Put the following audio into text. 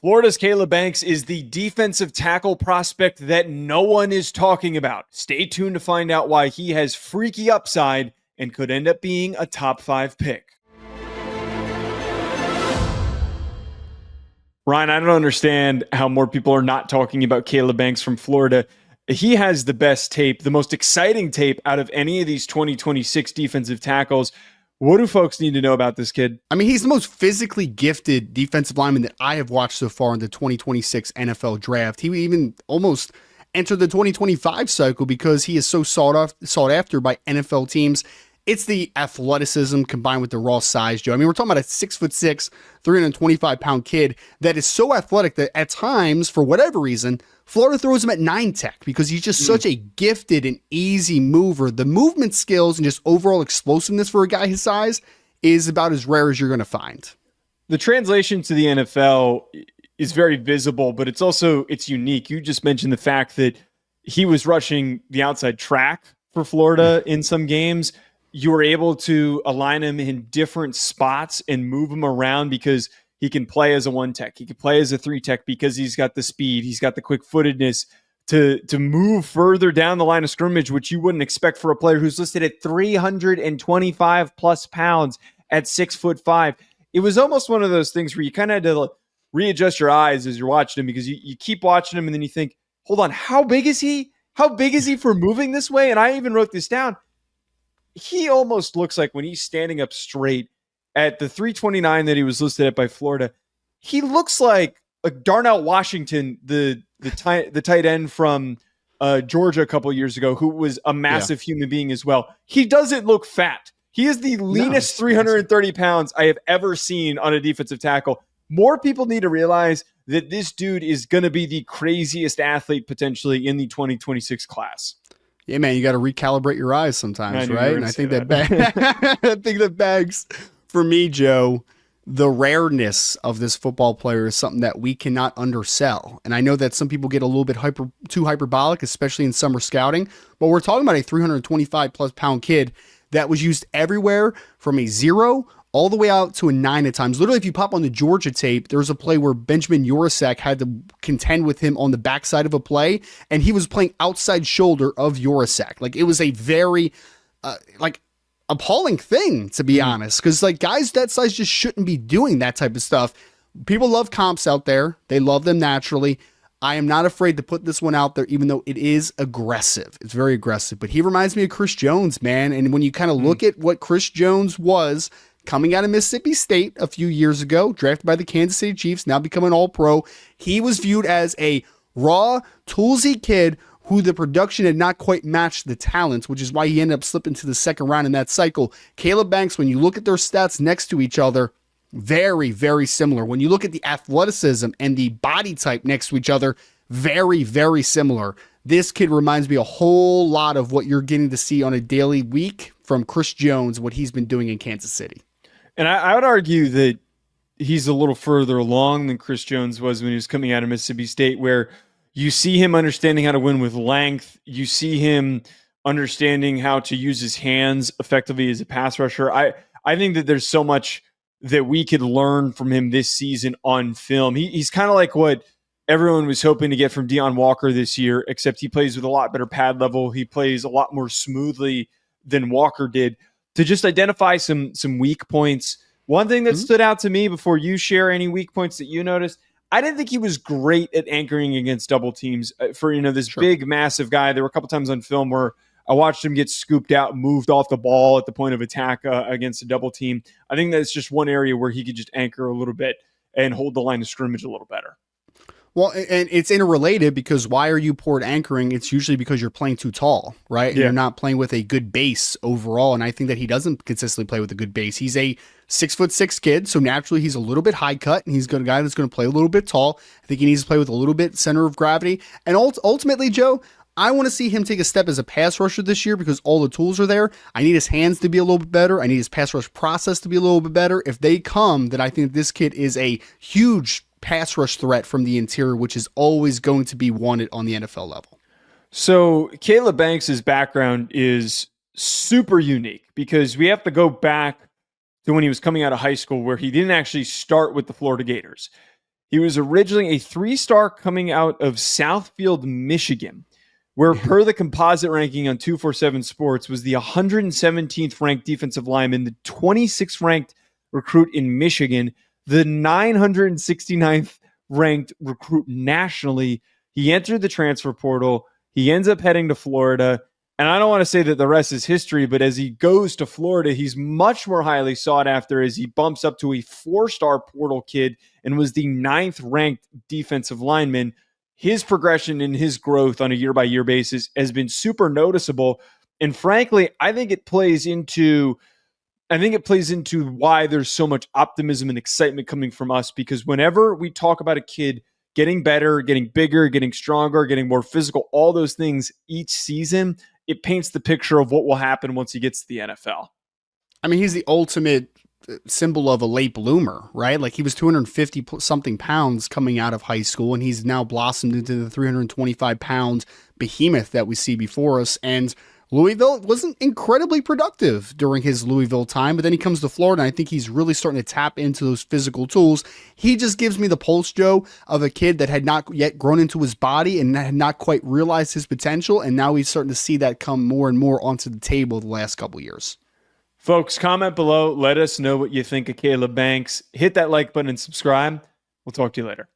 Florida's Caleb Banks is the defensive tackle prospect that no one is talking about. Stay tuned to find out why he has freaky upside and could end up being a top 5 pick. Ryan, I don't understand how more people are not talking about Caleb Banks from Florida. He has the best tape, the most exciting tape out of any of these 2026 defensive tackles. What do folks need to know about this kid? I mean, he's the most physically gifted defensive lineman that I have watched so far in the 2026 NFL draft. He even almost entered the 2025 cycle because he is so sought after by NFL teams. It's the athleticism combined with the raw size, Joe. I mean, we're talking about a 6'6", 325-pound kid that is so athletic that at times, for whatever reason, Florida throws him at 9 tech because he's just such a gifted and easy mover. The movement skills and just overall explosiveness for a guy his size is about as rare as you're going to find. The translation to the NFL is very visible, but it's unique. You just mentioned the fact that he was rushing the outside track for Florida in some games. You were able to align him in different spots and move him around because he can play as a 1 tech. He can play as a 3 tech because he's got the speed. He's got the quick footedness to move further down the line of scrimmage, which you wouldn't expect for a player who's listed at 325 plus pounds at 6'5". It was almost one of those things where you kind of had to readjust your eyes as you're watching him because you keep watching him and then you think, hold on, how big is he? How big is he for moving this way? And I even wrote this down. He almost looks like when he's standing up straight at the 329 that he was listed at by Florida, he looks like Darnell Washington, the tight end from Georgia a couple years ago, who was a massive human being as well. He doesn't look fat. He is the leanest 330 pounds I have ever seen on a defensive tackle. More people need to realize that this dude is going to be the craziest athlete potentially in the 2026 class. Yeah, man, you got to recalibrate your eyes sometimes, right? And I think that bags for me, Joe, the rareness of this football player is something that we cannot undersell. And I know that some people get a little bit too hyperbolic, especially in summer scouting, but we're talking about a 325 plus pound kid that was used everywhere from a 0 all the way out to a 9 at times. Literally, if you pop on the Georgia tape, there was a play where Benjamin Urasek had to contend with him on the backside of a play, and he was playing outside shoulder of Urasek. Like, it was a very, appalling thing, to be honest, because, guys that size just shouldn't be doing that type of stuff. People love comps out there. They love them naturally. I am not afraid to put this one out there, even though it is aggressive. It's very aggressive, but he reminds me of Chris Jones, man. And when you kind of look at what Chris Jones was coming out of Mississippi State a few years ago, drafted by the Kansas City Chiefs, now becoming All-Pro, he was viewed as a raw, toolsy kid who the production had not quite matched the talents, which is why he ended up slipping to the second round in that cycle. Caleb Banks, when you look at their stats next to each other, very, very similar. When you look at the athleticism and the body type next to each other, very, very similar. This kid reminds me a whole lot of what you're getting to see on a daily week from Chris Jones, what he's been doing in Kansas City. And I would argue that he's a little further along than Chris Jones was when he was coming out of Mississippi State, where you see him understanding how to win with length. You see him understanding how to use his hands effectively as a pass rusher. I think that there's so much that we could learn from him this season on film. He's kind of like what everyone was hoping to get from Deion Walker this year, except he plays with a lot better pad level. He plays a lot more smoothly than Walker did. To just identify some weak points. One thing that stood out to me before you share any weak points that you noticed, I didn't think he was great at anchoring against double teams for, this big, massive guy. There were a couple times on film where I watched him get scooped out, moved off the ball at the point of attack against a double team. I think that's just one area where he could just anchor a little bit and hold the line of scrimmage a little better. Well, and it's interrelated because why are you poor at anchoring? It's usually because you're playing too tall, right? And you're not playing with a good base overall. And I think that he doesn't consistently play with a good base. He's a 6'6" kid, so naturally he's a little bit high cut, and he's a guy that's going to play a little bit tall. I think he needs to play with a little bit center of gravity. And ultimately, Joe, I want to see him take a step as a pass rusher this year because all the tools are there. I need his hands to be a little bit better. I need his pass rush process to be a little bit better. If they come, then I think this kid is a huge pass rush threat from the interior, which is always going to be wanted on the NFL level. So Caleb Banks' background is super unique because we have to go back to when he was coming out of high school where he didn't actually start with the Florida Gators. He was originally a 3-star coming out of Southfield, Michigan, where per the composite ranking on 247 Sports was the 117th ranked defensive lineman, the 26th ranked recruit in Michigan, the 969th ranked recruit nationally. He entered the transfer portal. He ends up heading to Florida. And I don't want to say that the rest is history, but as he goes to Florida, he's much more highly sought after as he bumps up to a 4-star portal kid and was the 9th ranked defensive lineman. His progression and his growth on a year-by-year basis has been super noticeable. And frankly, I think it plays into why there's so much optimism and excitement coming from us, because whenever we talk about a kid getting better, getting bigger, getting stronger, getting more physical, all those things each season, it paints the picture of what will happen once he gets to the NFL. I mean, he's the ultimate symbol of a late bloomer, right? Like, he was 250 something pounds coming out of high school, and he's now blossomed into the 325 pound behemoth that we see before us. And Louisville wasn't incredibly productive during his Louisville time, but then he comes to Florida, and I think he's really starting to tap into those physical tools. He just gives me the pulse, Joe, of a kid that had not yet grown into his body and had not quite realized his potential, and now he's starting to see that come more and more onto the table the last couple years. Folks, comment below. Let us know what you think of Caleb Banks. Hit that like button and subscribe. We'll talk to you later.